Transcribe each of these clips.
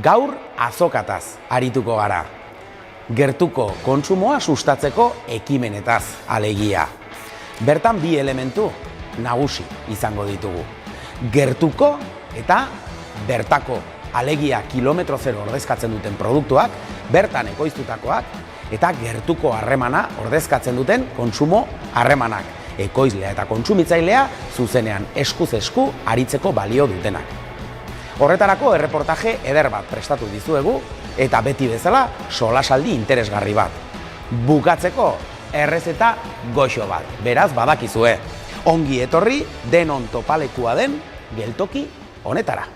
Gaur azokataz arituko gara. Gertuko kontsumoa sustatzeko ekimenetaz alegia. Bertan bi elementu nagusi izango ditugu. Gertuko eta bertako, alegia kilometro zero ordezkatzen duten produktuak, bertan ekoiztutakoak, eta gertuko harremana ordezkatzen duten kontsumo harremanak. Ekoizlea eta kontsumitzailea zuzenean eskuz esku aritzeko balio dutenak. Horretarako erreportaje eder bat prestatu dizuegu eta beti bezala solasaldi interesgarri bat. Bukatzeko errezeta goxo bat, beraz badakizue. Ongi etorri denon topalekua den geltoki honetara.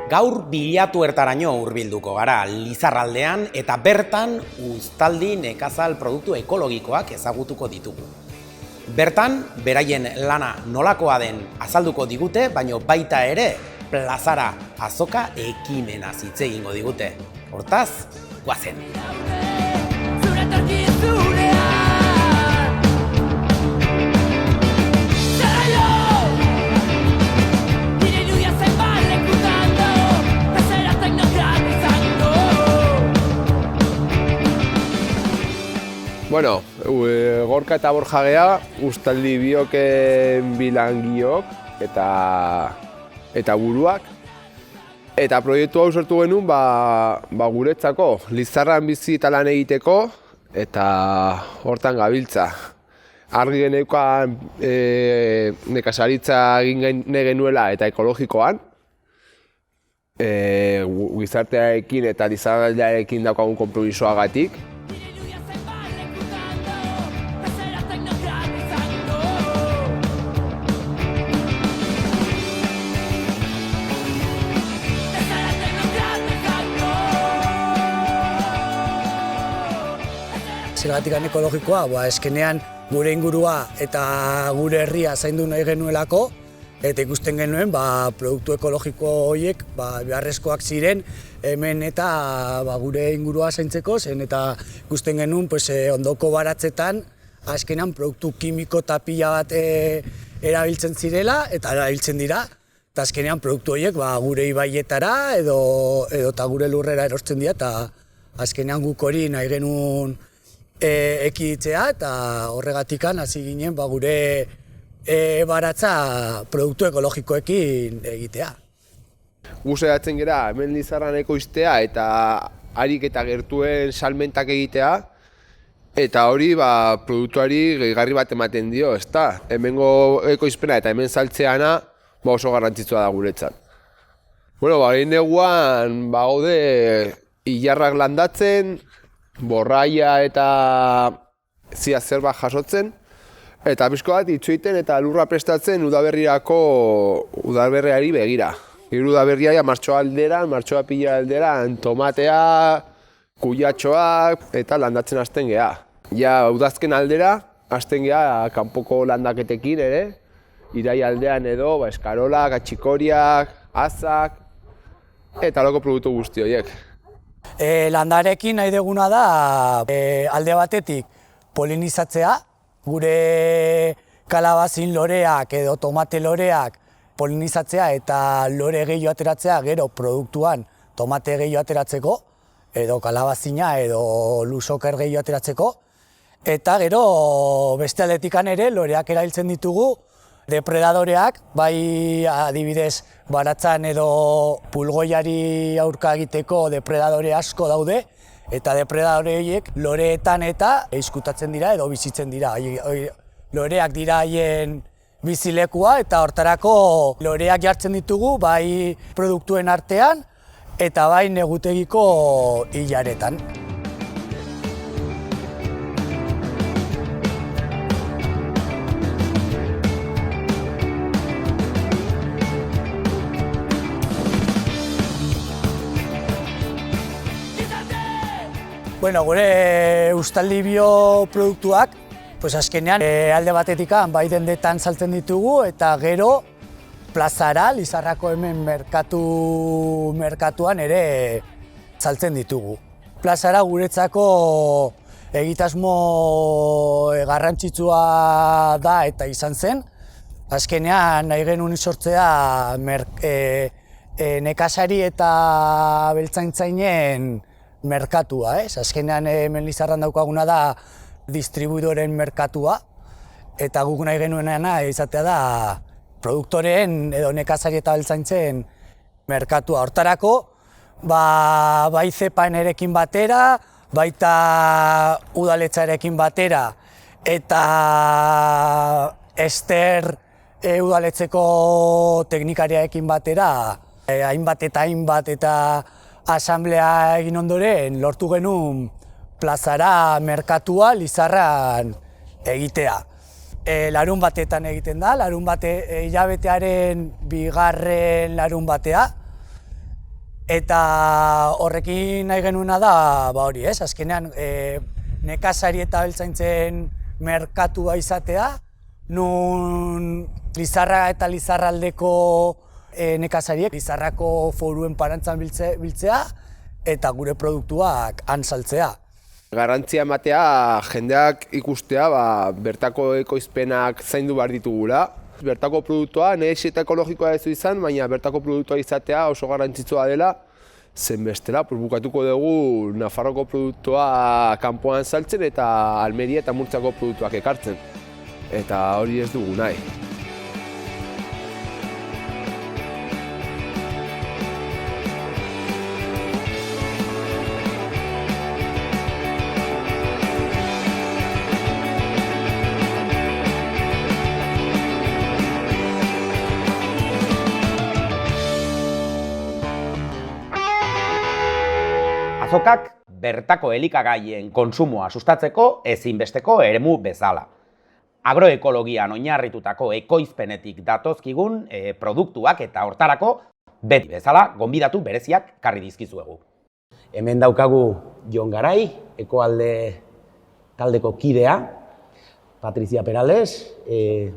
Gaur bilatu ertaraino hurbilduko gara Lizarraldean eta bertan uztaldi nekazal produktu ekologikoak ezagutuko ditugu. Bertan, beraien lana nolakoa den azalduko digute, baino baita ere plazara azoka ekimena hitz egingo digute. Hortaz, goazen! Bueno, Gorka eta Borja gea, uztaldi bioken bilangiok eta buruak. Eta proiektu hau sortu genuen guretzako, Lizarran bizi eta lan egiteko eta hortan gabiltza. Argi geneukan nekazaritza egin genuela eta ekologikoan. Gizartearekin eta Lizarraldearekin daukagun konpromisoagatik. Zergatikan ekologikoa, eskenean gure ingurua eta gure herria zaindu nahi genuelako, eta ikusten genuen produktu ekologiko horiek beharrezkoak ziren hemen eta gure ingurua zaintzeko, zen eta ikusten genuen ondoko baratzetan azkenean produktu kimiko eta pila bat erabiltzen zirela eta erabiltzen dira. Eta azkenean produktu horiek gure ibaietara edo gure lurrera erosten dira eta azkenean guk hori nahi genuen ekiditzea eta horregatikan hasi ginen gure baratza produktu ekologikoekin egitea. Gu saiatzen gera hemen Lizarran ekoiztea eta harik eta gertuen salmentak egitea eta hori produktuari gehigarri bat ematen dio, ezta? Hemengo ekoizpena eta hemen saltzeana oso garrantzitsua da guretzat. Bueno, egin neguan gaude ilarrak landatzen, borraia eta zia zerbait jasotzen, eta pixko bat itxoiten eta lurra prestatzen udaberriari begira. Udaberria martxoa alderan, martxoa pila alderan, tomatea, kuiatxoak eta landatzen hasten geha. Ja, udazken aldera, hasten geha kanpoko landaketekin ere, irai aldean edo, eskarolak, atxikoriak, azak, eta loko produktu guzti horiek. Landarekin nahi duguna da alde batetik polinizatzea, gure kalabazin loreak edo tomate loreak polinizatzea eta lore gehiago ateratzea gero produktuan tomate gehiago ateratzeko, edo kalabazina edo lusoker gehiago ateratzeko, eta gero beste aldetikan ere loreak erabiltzen ditugu depredadoreak, bai adibidez baratzan edo pulgoiari aurka egiteko depredadore asko daude, eta depredadore horiek loreetan eta izkutatzen dira edo bizitzen dira. Loreak dira haien bizilekua eta hortarako loreak jartzen ditugu bai produktuen artean eta bai negutegiko hilaretan. Bueno, gure uztaldi bioproduktuak, azkenean alde batetik bai dendetan saltzen ditugu eta gero plazara, Lizarrako hemen merkatuan ere saltzen ditugu. Plazara guretzako egitasmo garrantzitsua da eta izan zen. Azkenean nahi genuen sortzea nekazari eta beltzaintzainen merkatua, Azkenean hemen Lizarran daukaguna da distribuidoren merkatua, eta guk nahi genuenena izatea da produktoreen edo nekazari eta beltzaintzen merkatua. Hortarako, bai zepaenerekin batera, baita udaletxarekin batera, eta Ester udaletxeko teknikariarekin batera, hainbat eta asamblea egin ondoren lortu genuen plazara merkatua Lizarran egitea. Larun batetan egiten da, larun bate hilabetearen bigarren larun batea, eta horrekin nahi genuena da, hori azkenean nekazari eta beltzaintzen merkatua izatea, nun Lizarra eta Lizarraldeko nekazariek Lizarrako foruen parantzan biltzea eta gure produktuak han saltzea. Garrantzia ematea jendeak ikustea bertako ekoizpenak zaindu behar ditugula. Bertako produktua, nahiz eta ekologikoa ez du izan, baina bertako produktua izatea oso garrantzitsua dela, zen bestela, bukatuko dugu Nafarroko produktua kanpoan saltzen eta Almeria eta Murtziako produktuak ekartzen. Eta hori ez dugu nahi. Azokak bertako elikagaien kontsumoa sustatzeko ezinbesteko eremu bezala. Agroekologian oinarritutako ekoizpenetik datozkigun produktuak eta hortarako beti bezala gonbidatu bereziak karri dizkizuegu. Hemen daukagu Jon Garai, Ekoalde taldeko kidea, Patricia Perales, EH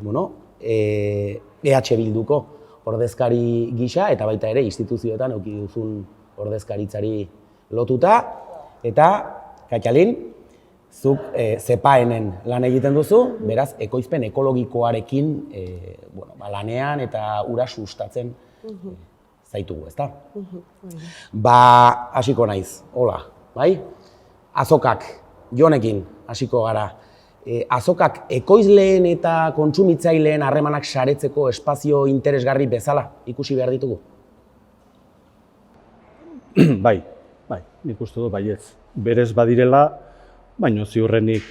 Bilduko ordezkari gisa eta baita ere instituzioetan eduki duzun ordezkaritzari lotuta, eta Katxalin, zuk zepaenen lan egiten duzu, beraz, ekoizpen ekologikoarekin lanean eta ura sustatzen zaitugu, ezta? Hasiko naiz, hola, bai? Azokak, Jonekin hasiko gara. Azokak ekoizleen eta kontsumitzaileen harremanak saretzeko espazio interesgarri bezala ikusi behar ditugu? Bai, nik uste dut baietz. Berez badirela, baina ziurrenik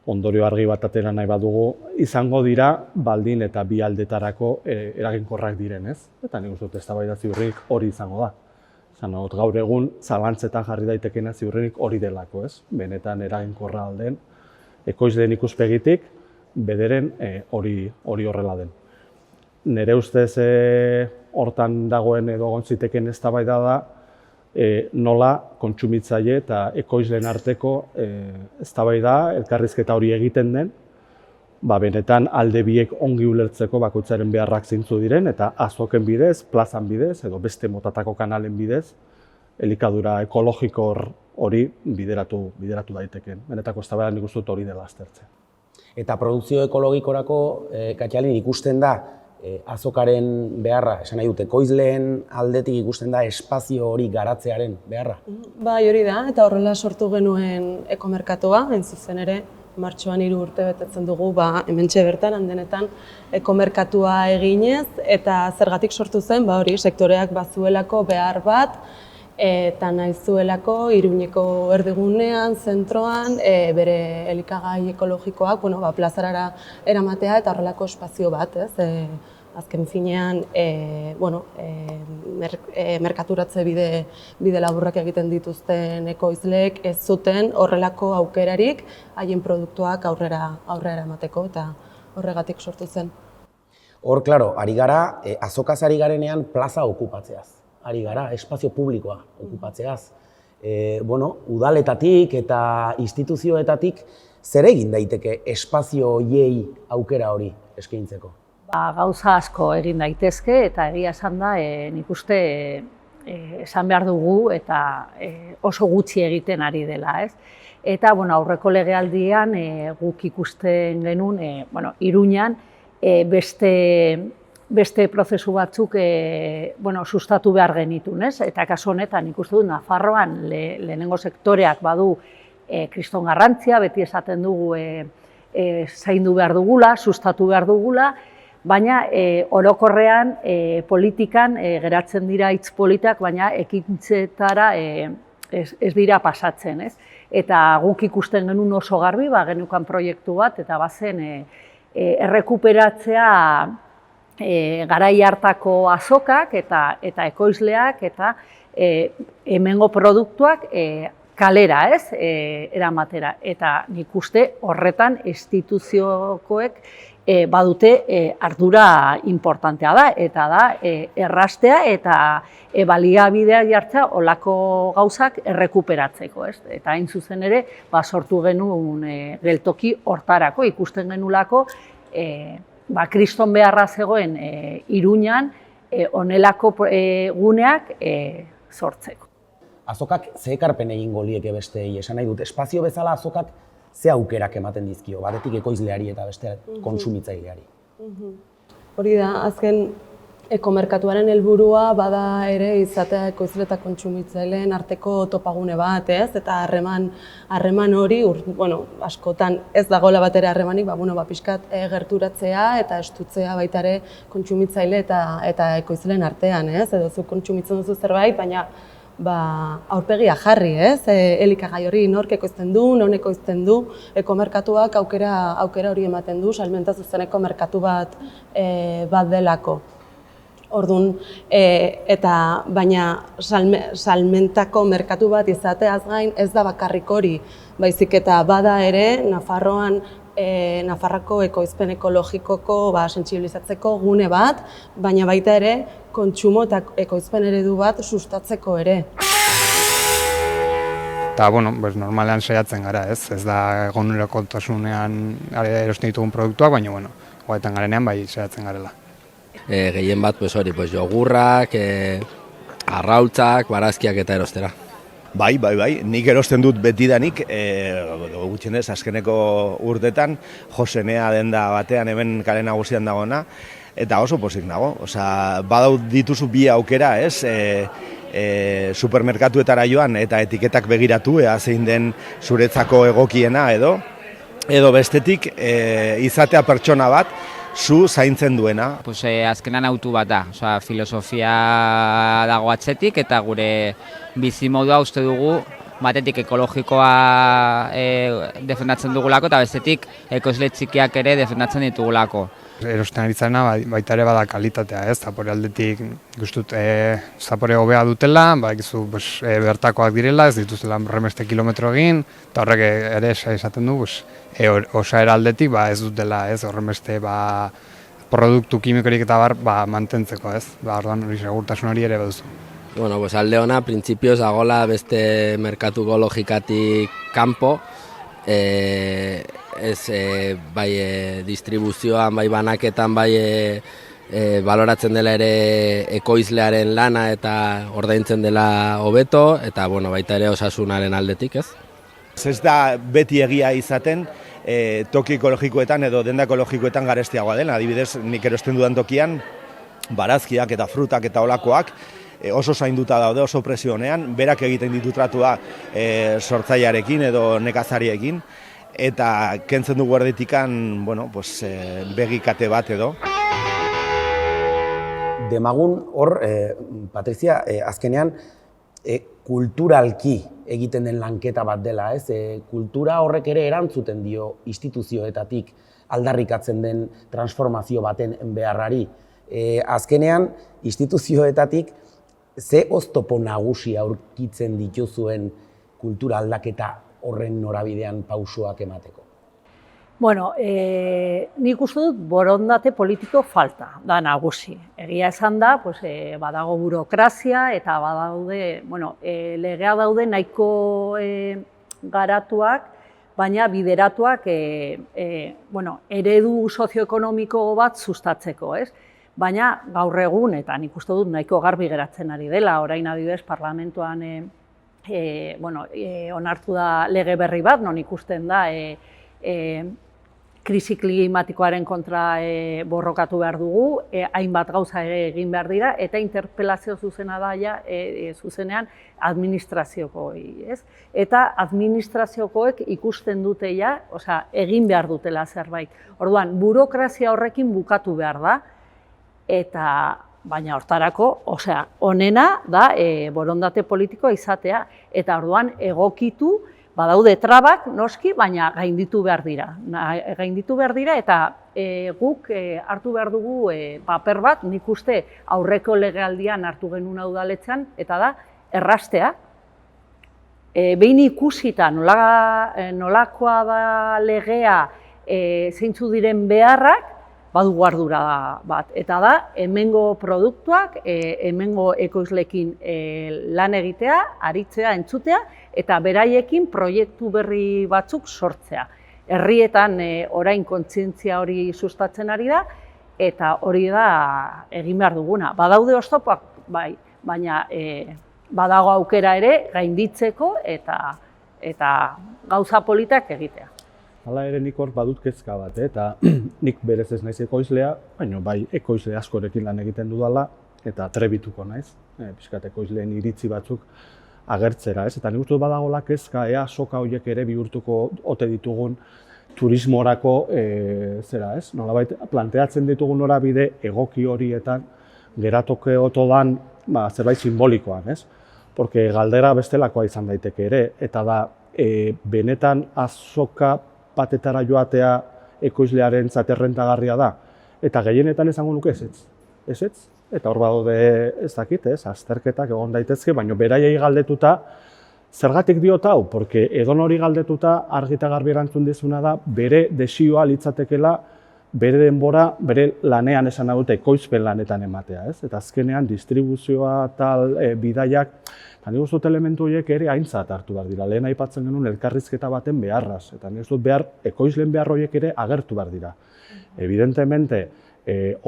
ondorio argi bat atera nahi badugu, izango dira baldin eta bi aldetarako eraginkorrak diren, ez? Eta nik uste dut eztabaida ziurrenik hori izango da. Gaur egun zalantzetan jarri daitekena ziurrenik hori delako, ez? Benetan eraginkorra alden, ekoizleen ikuspegitik, bederen hori horrela den. Nire ustez hortan dagoen edo gontziteken eztabaida da, nola kontsumitzaile eta ekoizleen arteko eztabaida, elkarrizketa hori egiten den, benetan alde biek ongi ulertzeko bakoitzaren beharrak zintzu diren, eta azoken bidez, plazan bidez, edo beste motatako kanalen bidez, elikadura ekologiko hori bideratu daiteken. Benetako eztabaida nik uste dut hori dela aztertzea. Eta produkzio ekologikorako, Katxalin, ikusten da azokaren beharra, esan nahi dut, ekoizleen aldetik ikusten da espazio hori garatzearen beharra? Bai, hori da, eta horrela sortu genuen ekomerkatua, hain zuzen ere, martxoan 3 urte betetzen dugu, hementxe bertan, handenetan, ekomerkatua eginez, eta zergatik sortu zen, hori, sektoreak bazuelako behar bat, eta nahi zuelako Iruñeko erdigunean, zentroan, bere elikagai ekologikoak plazarara eramatea eta horrelako espazio bat, azken finean merkaturatze bide laburrak egiten dituzten ekoizleek ez zuten horrelako aukerarik haien produktuak aurrera emateko eta horregatik sortu zen. Hor, klaro, ari gara, azokaz ari garenean plaza okupatzeaz. Ari gara, espazio publikoa okupatzeaz. Udaletatik eta instituzioetatik zer egin daiteke espazio horiei aukera hori eskaintzeko? Gauza asko egin daitezke eta egia esan da nik uste esan behar dugu eta oso gutxi egiten ari dela, ez? Eta aurreko legealdian guk ikusten genuen Iruñan beste beste prozesu batzuk sustatu behar genitun, ez? Eta kasu honetan ikusten dut Nafarroan lehenengo sektoreak badu kriston garrantzia, beti esaten dugu zaindu behar dugula, sustatu behar dugula, baina orokorrean politikan geratzen dira hitz politak, baina ekintzetara ez dira pasatzen, ez? Eta guk ikusten genuen oso garbi, genukan proiektu bat, eta bazen errekuperatzea garai hartako azokak eta ekoizleak eta hemengo produktuak kalera, ez, eramatera. Eta nik uste horretan instituziokoek badute ardura importantea da, eta da errastea eta baliabideak jartzea olako gauzak errekuperatzeko, ez? Eta hain zuzen ere, sortu genuen geltoki hortarako, ikusten genulako, kriston beharra zegoen Iruñan honelako guneak sortzeko. Azokak ze ekarpen egingo lieke besteei, esan nahi dut, espazio bezala azokak ze aukerak ematen dizkio, batetik ekoizleari eta beste kontsumitzaileari. Hori da, azken ekomerkatuaren helburua bada ere izatea ekoizle eta kontsumitzaileen arteko topagune bat, ez? Eta harreman hori, askotan ez dagoela bat ere harremanik, pixkat gerturatzea eta estutzea baita ere kontsumitzaile eta ekoizleen artean, ez? Edo zu kontsumitzen duzu zerbait, baina aurpegia jarri, ez? Elikagai hori nork ekoizten du, non ekoizten du, ekomerkatuak aukera hori ematen du, salmenta zuzeneko merkatu bat delako. Orduan, baina salmentako merkatu bat izateaz gain ez da bakarrik hori, baizik eta bada ere Nafarroako ekoizpen ekologikoko sentsibilizatzeko gune bat, baina baita ere kontsumo eta ekoizpen eredu bat sustatzeko ere. Eta, normalean saiatzen gara, ez? Ez da egunerokotasunean erosten ditugun produktuak, baina, hogetan garenean bai saiatzen garela. Gehien bat, jogurrak, arrautzak, barazkiak eta erostera. Bai, nik erosten dut betidanik, gutxienez, azkeneko urtetan, Josenea denda batean hemen kale nagusian dagoena, eta oso pozik nago. Badau dituzu bi aukera, ez? Supermerkatuetara joan eta etiketak begiratu, zein den zuretzako egokiena edo bestetik izatea pertsona bat, zu zaintzen duena. Azkenan autu bat da, filosofia dago atzetik eta gure bizimodua uste dugu batetik ekologikoa defendatzen dugulako eta bestetik ekoizle txikiak ere defendatzen ditugulako. Erosten aritzarena baita ere bada kalitatea, ez? Zapore aldetik gustut zapore hobea dutela, bertakoak direla, ez dituzela horrenbeste kilometro egin, eta horrek ere esaten du, osaera aldetik ez dutela, ez? Horrenbeste produktu kimikorik eta mantentzeko, ez? Orduan hori segurtasun hori ere baduzu. Alde ona, printzipioz dagoela beste merkatuko logikatik kanpo, bai distribuzioan, bai banaketan, bai baloratzen dela ere ekoizlearen lana eta ordaintzen dela hobeto, eta baita ere osasunaren aldetik, ez? Ez da beti egia izaten toki ekologikoetan edo denda ekologikoetan garestiagoa dela. Adibidez, nik erosten dudan tokian, barazkiak eta frutak eta olakoak oso zainduta daude, oso presio honean, berak egiten ditu tratua sortzailearekin edo nekazariekin, eta kentzen dugu erditikan, begikate bat edo. Demagun hor, Patrizia, azkenean, kulturalki egiten den lanketa bat dela, ez? Kultura horrek ere erantzuten dio instituzioetatik aldarrikatzen den transformazio baten beharrari. Azkenean, instituzioetatik ze oztopo nagusi aurkitzen dituzuen kultura aldaketa horren norabidean pausoak emateko? Nik uste dut borondate politiko falta da nagusi. Egia esan da, badago burokrazia eta badaude, legea daude nahiko garatuak, baina bideratuak eredu sozioekonomiko bat sustatzeko, ez? Baina gaur egun, eta nik uste dut nahiko garbi geratzen ari dela, orain adibidez parlamentuan onartu da lege berri bat, non ikusten da krisi klimatikoaren kontra borrokatu behar dugu, hainbat gauza ere egin behar dira, eta interpelazio zuzena da ja, zuzenean administraziokoei, ez? Eta administraziokoek ikusten dute ja, osea, egin behar dutela zerbait. Orduan, burokrazia horrekin bukatu behar da, eta baina hortarako, osea, onena da borondate politikoa izatea, eta orduan egokitu, badaude trabak, noski, baina gainditu behar dira. Gainditu behar dira eta guk hartu behar dugu paper bat, nik uste aurreko legealdian hartu genuen udaletxean, eta da, errastea. Behin ikusita nolakoa da legea zeintzu diren beharrak, badugu ardura bat. Eta da, hemengo produktuak, hemengo ekoizlekin lan egitea, aritzea, entzutea, eta beraiekin proiektu berri batzuk sortzea. Herrietan orain kontzientzia hori sustatzen ari da, eta hori da egin behar duguna. Badaude oztopoak, bai, baina badago aukera ere gainditzeko eta gauza politak egitea. Hala ere nik hor badut kezka bat, eta nik berez ez naiz ekoizlea, baina bai ekoizle askorekin lan egiten dudala, eta trebituko naiz, pixkat ekoizleen iritzi batzuk agertzera, ez? Eta nik uste badagoela kezka, ea soka horiek ere bihurtuko ote ditugun turismorako zera, ez? Nolabait planteatzen ditugun norabide egoki horietan geratoke otodan zerbait simbolikoan, ez? Porque galdera bestelakoa izan daiteke ere, eta da benetan azoka batetara joatea ekoizlearen errentagarria da. Eta gehienetan esango nuke ezetz. Ezetz? Eta hor badaude ez dakit, azterketak egon daitezke, baina beraiei galdetuta zergatik diot hau, porque edonori galdetuta argi eta garbi erantzun dizuna da bere desioa litzatekela bere denbora, bere lanean esan dute ekoizpen lanetan ematea, ez? Eta azkenean distribuzioa tal bidaiak, eta nik uste dut elementu horiek ere aintzat hartu behar dira. Lehen aipatzen genuen elkarrizketa baten beharraz, eta nik uste dut ekoizleen behar horiek ere agertu behar dira. Evidentemente,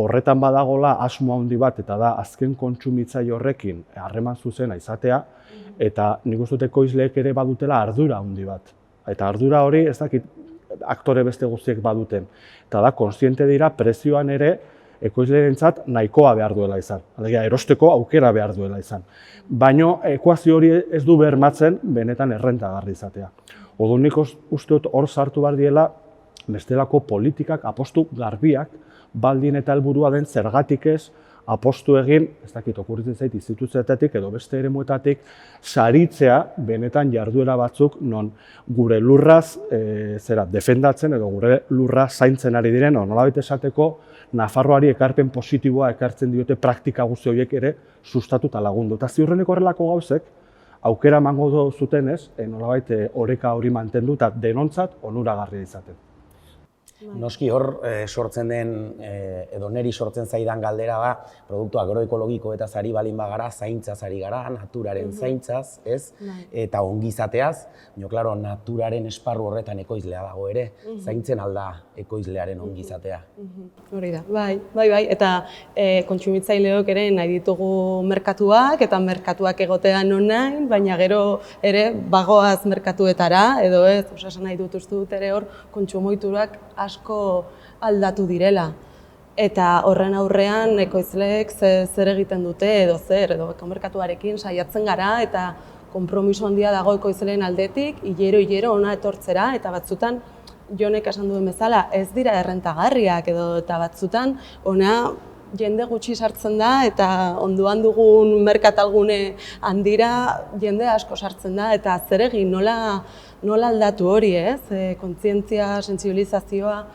horretan badagola asmo handi bat, eta da azken kontsumitzaile horrekin harreman zuzena izatea, eta nik uste dut ekoizleek ere badutela ardura handi bat. Eta ardura hori ez dakit aktore beste guztiek baduten. Eta da, kontziente dira prezioan ere ekoizleentzat nahikoa behar duela izan. Alegia, erosteko aukera behar duela izan. Baina ekuazio hori ez du bermatzen benetan errentagarri izatea. Orduan nik uste dut hor sartu behar diela bestelako politikak, apostu garbiak, baldin eta helburua den zergatik ez, apostu egin, ez dakit okurritzen zait instituzioetatik edo beste eremuetatik, saritzea benetan jarduera batzuk non gure lurraz defendatzen edo gure lurraz zaintzen ari diren, nolabait esateko Nafarroari ekarpen positiboa ekartzen diote praktika guzti horiek ere sustatu eta lagundu. Eta ziurrenik horrelako gauzek, aukera emango zuten ez, nolabait oreka hori mantendu eta denontzat onuragarria izaten. Noski hor sortzen den, edo neri sortzen zaidan galdera da, produktu agroekologiko eta zari balin bagara, zaintzaz ari gara, naturaren zaintzaz, ez? Eta ongizateaz, klaro, naturaren esparru horretan ekoizlea dago ere, zaintzen alda ekoizlearen ongizatea. Hori da, bai, eta kontsumitzaileok ere nahi ditugu merkatuak, eta merkatuak egotea non nahi, baina gero ere bagoaz merkatuetara, edo ez, esan nahi dut uste dut ere hor kontsumoiturak asko aldatu direla. Eta horren aurrean ekoizleek zer egiten dute edo ekomerkatuarekin saiatzen gara eta konpromiso handia dago ekoizleen aldetik, hilero ona etortzera eta batzutan Jonek esan duen bezala ez dira errentagarriak edo eta batzutan ona jende gutxi sartzen da eta onduan dugun merkatalgune handira jende asko sartzen da eta zer egin nola aldatu hori, ez? Kontzientzia, sentsibilizazioa.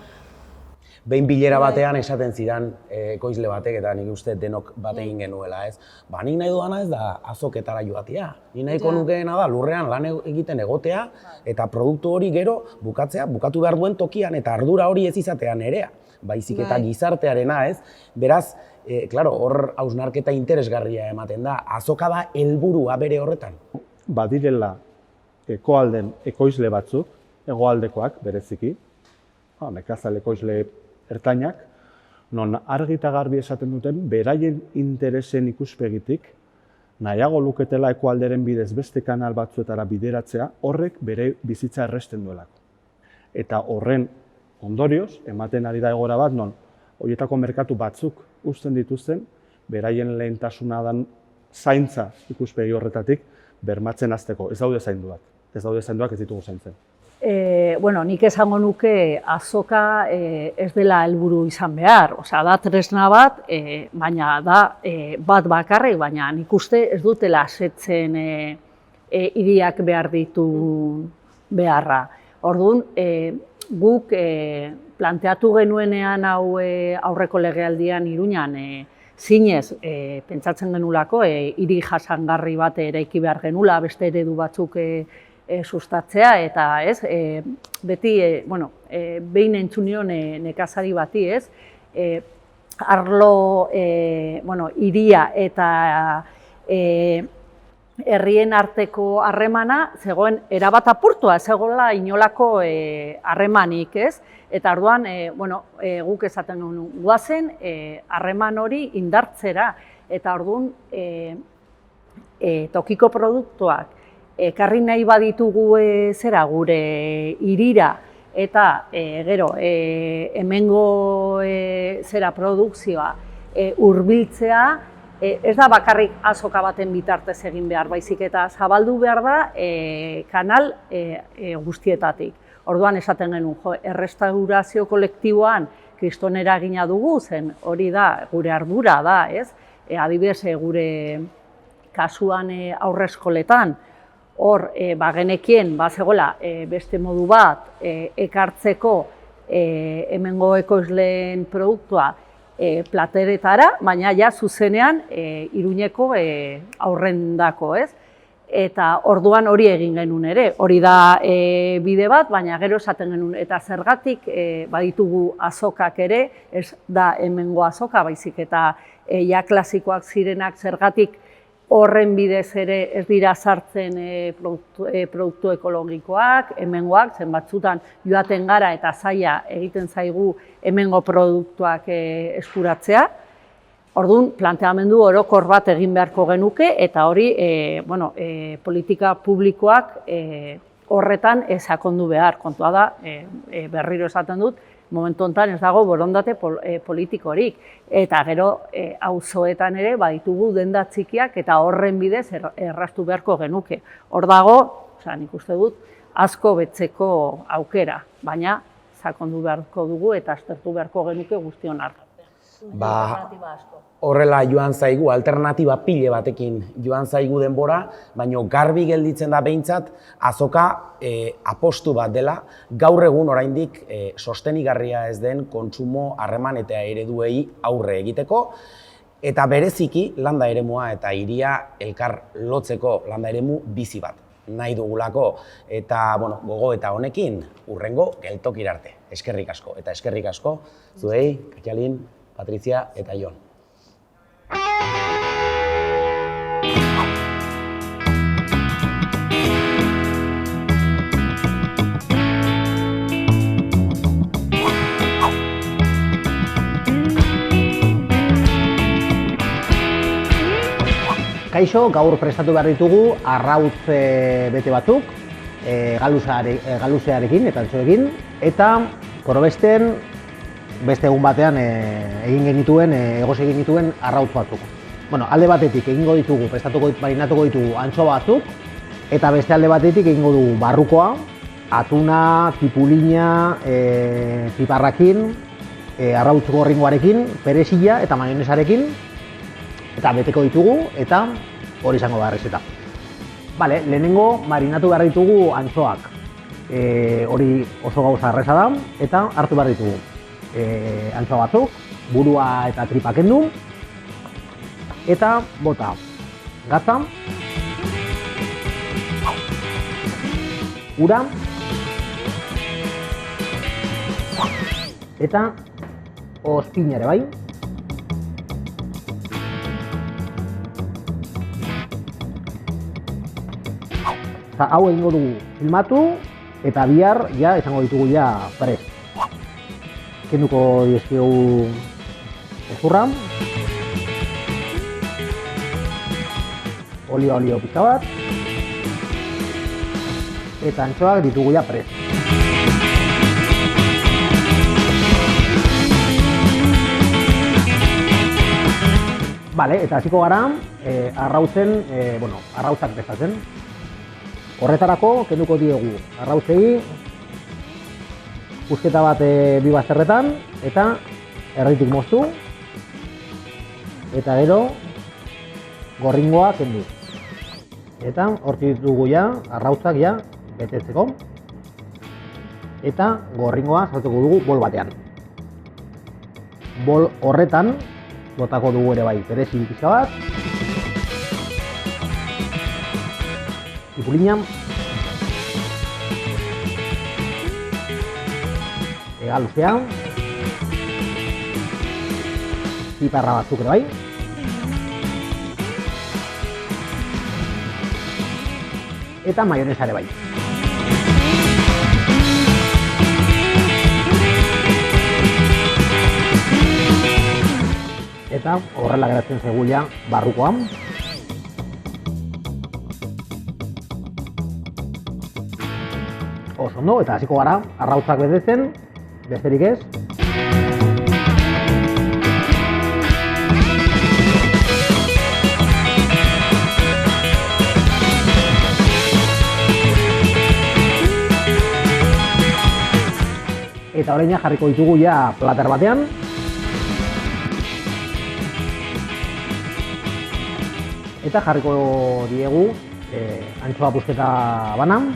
Behin bilera batean esaten zidan ekoizle batek eta nik uste denok bat egin genuela, ez? Nik nahi dudana ez da azoketara joatea. Ni nahiko nukeena da lurrean lan egiten egotea eta produktu hori gero bukatu behar duen tokian eta ardura hori ez izatean nerea. Baizik eta gizartearena, ez? Beraz, hor hausnarketa interesgarria ematen da. Azoka da helburua bere horretan. Badirela ekoalden ekoizle batzuk, hegoaldekoak bereziki, nekazal ekoizle ertainak, non argi eta garbi esaten duten, beraien interesen ikuspegitik, nahiago luketela ekoalderen bidez beste kanal batzuetara bideratzea, horrek bere bizitza erresten duelako. Eta horren Ondorioz, ematen ari da egoera bat, non horietako merkatu batzuk uzten dituzten, beraien lehentasuna dan zaintza ikuspegi horretatik bermatzen hasteko. Ez daude zainduak. Ez daude zainduak, ez ditugu zaintzen. Bueno, nik esango nuke azoka ez dela helburu izan behar. Osea, da tresna bat, baina da bat bakarrik, baina nik uste ez dutela asetzen hiriak behar ditu beharra. Orduan, guk planteatu genuenean hau aurreko legealdian Iruñan, zinez, pentsatzen genulako, hiri jasangarri bat eraiki behar genula, beste eredu batzuk sustatzea, eta ez, beti, behin entzunion nekazari bati, ez, arlo, hiria eta herrien arteko harremana, zegoen erabat apurtua, zegoela inolako harremanik, ez? Eta orduan, guk esaten genuen, guazen harreman hori indartzera, eta orduan tokiko produktuak ekarri nahi baditugu zera gure hirira, eta gero hemengo zera produkzioa hurbiltzea, ez da bakarrik azoka baten bitartez egin behar, baizik eta zabaldu behar da kanal guztietatik. Orduan esaten genuen, errestaurazio kolektiboan kriston eragina dugu, zen hori da, gure ardura da, ez? Adibidez, gure kasuan aurreskoletan, hor, genekien, zegoela, beste modu bat, ekartzeko hemengo ekoizleen produktua plateretara, baina ja zuzenean Iruñeko aurrendako, ez? Eta orduan hori egin genuen ere, hori da bide bat, baina gero esaten genuen, eta zergatik baditugu azokak ere, ez da hemengo azoka, baizik eta ja klasikoak zirenak zergatik horren bidez ere ez dira sartzen produktu ekologikoak, hemengoak, zen batzutan joaten gara eta zaila egiten zaigu hemengo produktuak eskuratzea. Orduan, planteamendu orokor bat egin beharko genuke, eta hori politika publikoak horretan sakondu behar. Kontua da, berriro esaten dut, momentu honetan ez dago borondate politikorik. Eta gero, auzoetan ere, baditugu denda txikiak eta horren bidez erraztu beharko genuke. Hor dago, nik uste dut, asko betzeko aukera, baina sakondu beharko dugu eta aztertu beharko genuke guztion artean. Horrela joan zaigu, alternatiba pile batekin joan zaigu denbora, baina garbi gelditzen da behintzat azoka apostu bat dela, gaur egun oraindik sostenigarria ez den kontsumo harreman eta ereduei aurre egiteko, eta bereziki landa eremua eta hiria elkar lotzeko landa eremu bizi bat nahi dugulako, eta gogo eta honekin hurrengo geltokira arte. Eskerrik asko, eta eskerrik asko zuei, Katxalin, Patrizia eta Jon. Kaixo, gaur prestatu behar ditugu arrautz bete batzuk, galuzearekin eta antxoekin, eta probesten beste egun batean egoz egin genituen arrautz batzuk. Alde batetik egingo ditugu, marinatuko ditugu antxo batzuk, eta beste alde batetik egingo dugu barrukoa, atuna, tipulina, piparrakin, arrautz gorringoarekin, perezila eta mayonesarekin, eta beteko ditugu, eta hori izango da errezeta. Lehenengo marinatu behar ditugu antxoak. Hori oso gauza erreza da, eta hartu behar ditugu. Antxo batzuk, burua eta tripa kendu, eta bota gatza, ura, eta ozpina ere bai. Hau egingo dugu filmatu, eta bihar izango ditugu prest. Kenduko dizkiogu ezurra, olio pizka bat, eta antxoak ditugu prest. Bale, eta hasiko gara arrautzen, arrautzak prestatzen. Horretarako kenduko diegu arrautzei pusketa bat bi bazterretan eta erditik moztu eta gero gorringoa kendu. Eta hortik ditugu ja arrautzak ja betetzeko eta gorringoa sartuko dugu bol batean. Bol horretan botako dugu ere bai perezi pixka bat, ipurina, ega luzea, piparra batzuk ere bai, eta maionesa ere bai. Eta horrela geratzen zaigu ja barrukoa. Oso ondo, eta hasiko gara arrautzak betetzen, besterik ez. Eta orain jarriko ditugu ja plater batean. Eta jarriko diegu antxoa pusketa banan.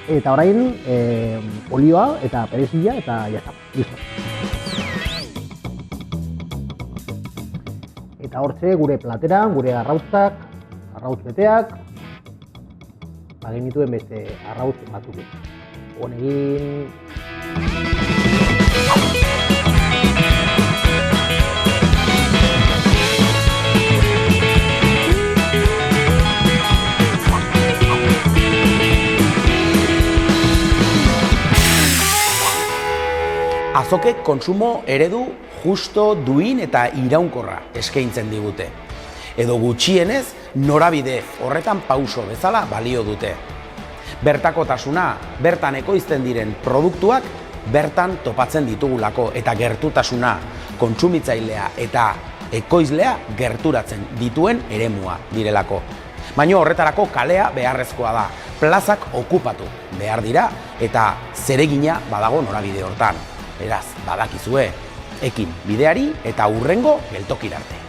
Eta orain olioa eta perezila eta jazta, listo. Eta hortze gure platera, gure arrautzak, arrautz beteak, genituen beste arrautz batzuk. Honegin... Azokek kontsumo eredu justo, duin eta iraunkorra eskaintzen digute. Edo gutxienez, norabide horretan pauso bezala balio dute. Bertakotasuna, bertan ekoizten diren produktuak bertan topatzen ditugulako eta gertutasuna, kontsumitzailea eta ekoizlea gerturatzen dituen eremua direlako. Baina horretarako kalea beharrezkoa da, plazak okupatu behar dira eta zeregina badago norabide hortan. Beraz, badakizue, ekin bideari eta hurrengo geltokira arte.